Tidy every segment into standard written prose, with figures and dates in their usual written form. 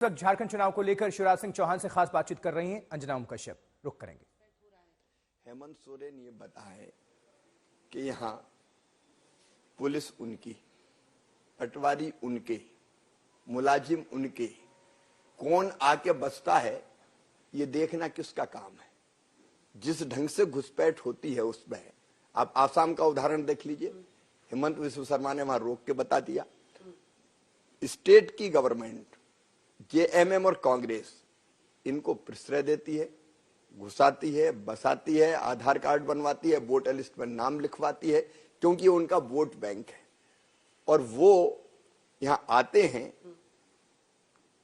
तक झारखंड चुनाव को लेकर शिवराज सिंह चौहान से खास बातचीत कर रही हैं अंजना ओम कश्यप। रुक करेंगे। हेमंत सोरेन ये बताए कि यहाँ पुलिस उनकी, पटवारी उनके, मुलाजिम उनके, कौन आके बसता है ये देखना किसका काम है। जिस ढंग से घुसपैठ होती है उसमें आप आसाम का उदाहरण देख लीजिए। हेमंत विश्व शर्मा ने वहां रोक के बता दिया। स्टेट की गवर्नमेंट, जेएमएम और कांग्रेस इनको प्रश्रय देती है, घुसाती है, बसाती है, आधार कार्ड बनवाती है, वोटर लिस्ट में नाम लिखवाती है, क्योंकि ये उनका वोट बैंक है। और वो यहां आते हैं।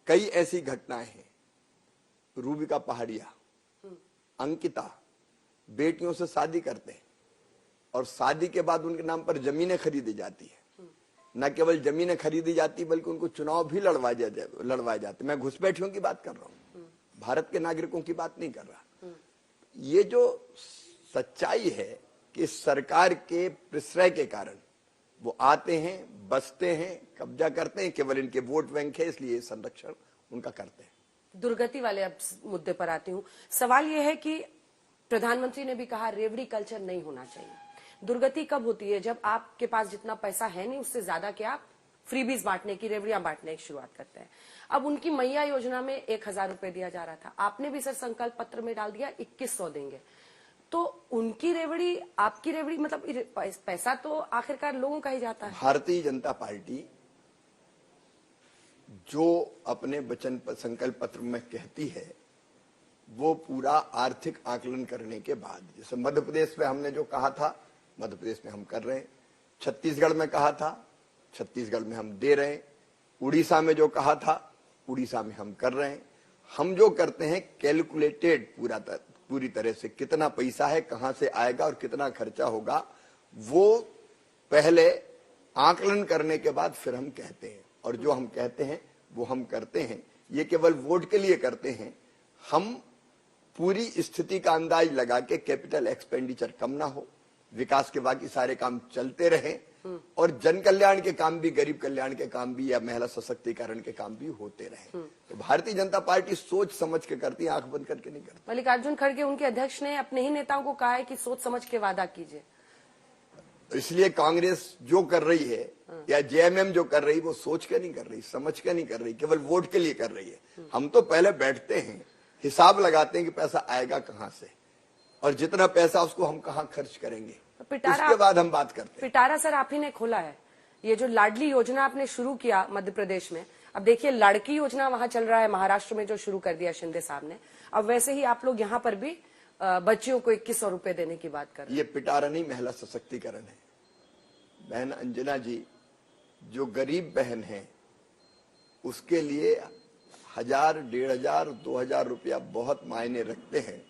कई ऐसी घटनाएं हैं। रूबिका पहाड़िया, अंकिता बेटियों से शादी करते हैं और शादी के बाद उनके नाम पर जमीनें खरीदी जाती है। न केवल जमीनें खरीदी जाती बल्कि उनको चुनाव भी लड़वाए जाते। मैं घुसपैठियों की बात कर रहा हूं, भारत के नागरिकों की बात नहीं कर रहा। ये जो सच्चाई है कि सरकार के प्रश्रय के कारण वो आते हैं, बसते हैं, कब्जा करते हैं, केवल इनके वोट बैंक है इसलिए संरक्षण उनका करते हैं। दुर्गति वाले अब मुद्दे पर आती हूँ। सवाल यह है कि प्रधानमंत्री ने भी कहा रेवड़ी कल्चर नहीं होना चाहिए। दुर्गति कब होती है? जब आपके पास जितना पैसा है नहीं उससे ज्यादा के आप फ्रीबीज बांटने की, रेवड़ियां बांटने की शुरुआत करते हैं। अब उनकी मैया योजना में 1000 रुपए दिया जा रहा था, आपने भी सर संकल्प पत्र में डाल दिया 2100 देंगे। तो उनकी रेवड़ी, आपकी रेवड़ी, मतलब पैसा तो आखिरकार लोगों का ही जाता है। भारतीय जनता पार्टी जो अपने वचन संकल्प पत्र में कहती है वो पूरा आर्थिक आकलन करने के बाद, जैसे मध्य प्रदेश में हमने जो कहा था मध्य प्रदेश में हम कर रहे हैं, छत्तीसगढ़ में कहा था छत्तीसगढ़ में हम दे रहे हैं, उड़ीसा में जो कहा था उड़ीसा में हम कर रहे हैं। हम जो करते हैं कैलकुलेटेड पूरी तरह से कितना पैसा है, कहां से आएगा और कितना खर्चा होगा, वो पहले आकलन करने के बाद फिर हम कहते हैं। और जो हम कहते हैं वो हम करते हैं। ये केवल वोट के लिए करते हैं। हम पूरी स्थिति का अंदाज लगा के कैपिटल एक्सपेंडिचर कम ना हो, विकास के बाकी सारे काम चलते रहें और जन कल्याण के काम भी, गरीब कल्याण के काम भी या महिला सशक्तिकरण के काम भी होते रहें। तो भारतीय जनता पार्टी सोच समझ के करती है, आंख बंद करके नहीं करती। मल्लिकार्जुन खड़गे उनके अध्यक्ष ने अपने ही नेताओं को कहा है कि सोच समझ के वादा कीजिए। इसलिए कांग्रेस जो कर रही है या जेएमएम जो कर रही है वो सोच के नहीं कर रही, समझ के नहीं कर रही, केवल वोट के लिए कर रही है। हम तो पहले बैठते हैं, हिसाब लगाते हैं कि पैसा आएगा कहां से और जितना पैसा उसको हम कहां खर्च करेंगे, उसके बाद हम बात करते हैं। पिटारा सर आप ही ने खोला है। ये जो लाडली योजना आपने शुरू किया मध्य प्रदेश में, अब देखिए लड़की योजना वहां चल रहा है महाराष्ट्र में जो शुरू कर दिया शिंदे साहब ने। अब वैसे ही आप लोग यहाँ पर भी बच्चियों को 2100 रुपए देने की बात कर रहे हैं। ये पिटारा नहीं, महिला सशक्तिकरण है। बहन अंजना जी, जो गरीब बहन है उसके लिए 1000, 1500, 2000 रुपया बहुत मायने रखते हैं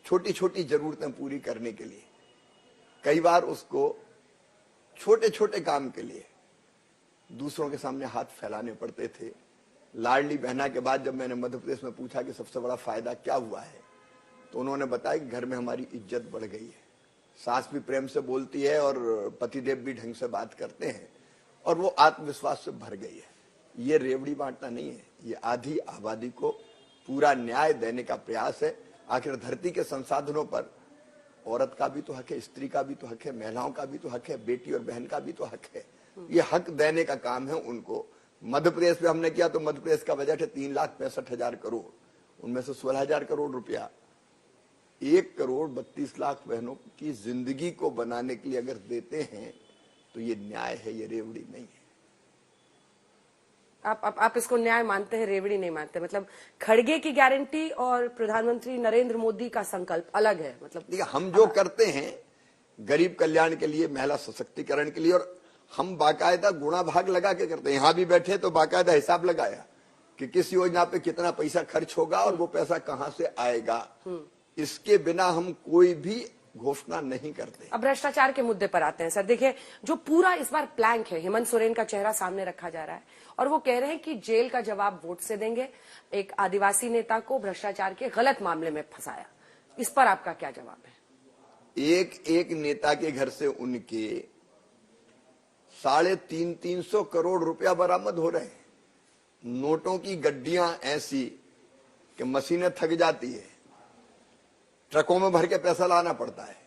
छोटी छोटी जरूरतें पूरी करने के लिए। कई बार उसको छोटे छोटे काम के लिए दूसरों के सामने हाथ फैलाने पड़ते थे। लाडली बहना के बाद जब मैंने मध्य प्रदेश में पूछा कि सबसे बड़ा फायदा क्या हुआ है, तो उन्होंने बताया कि घर में हमारी इज्जत बढ़ गई है, सास भी प्रेम से बोलती है और पतिदेव भी ढंग से बात करते हैं और वो आत्मविश्वास से भर गई है। ये रेवड़ी बांटना नहीं है, ये आधी आबादी को पूरा न्याय देने का प्रयास है। आखिर धरती के संसाधनों पर औरत का भी तो हक है, स्त्री का भी तो हक है, महिलाओं का भी तो हक है, बेटी और बहन का भी तो हक है। ये हक देने का काम है उनको। मध्य प्रदेश में हमने किया तो मध्य प्रदेश का बजट है 3,65,000 करोड़, उनमें से 16,000 करोड़ रुपया 1,32,00,000 बहनों की जिंदगी को बनाने के लिए अगर देते हैं तो ये न्याय है, ये रेवड़ी नहीं है। आप इसको न्याय मानते हैं, रेवड़ी नहीं मानते? मतलब खड़गे की गारंटी और प्रधानमंत्री नरेंद्र मोदी का संकल्प अलग है। मतलब देखिए, हम जो करते हैं गरीब कल्याण के लिए, महिला सशक्तिकरण के लिए, और हम बाकायदा गुणा भाग लगा के करते हैं। यहां भी बैठे तो बाकायदा हिसाब लगाया कि किस योजना पे कितना पैसा खर्च होगा और वो पैसा कहां से आएगा। इसके बिना हम कोई भी घोषणा नहीं करते। अब भ्रष्टाचार के मुद्दे पर आते हैं सर। देखिए, जो पूरा इस बार प्लैंक है, हेमंत सोरेन का चेहरा सामने रखा जा रहा है और वो कह रहे हैं कि जेल का जवाब वोट से देंगे। एक आदिवासी नेता को भ्रष्टाचार के गलत मामले में फंसाया, इस पर आपका क्या जवाब है? एक एक नेता के घर से उनके 350 करोड़ रुपया बरामद हो रहे हैं। नोटों की गड्डियां ऐसी कि मशीनें थक जाती है, ट्रकों में भर के पैसा लाना पड़ता है।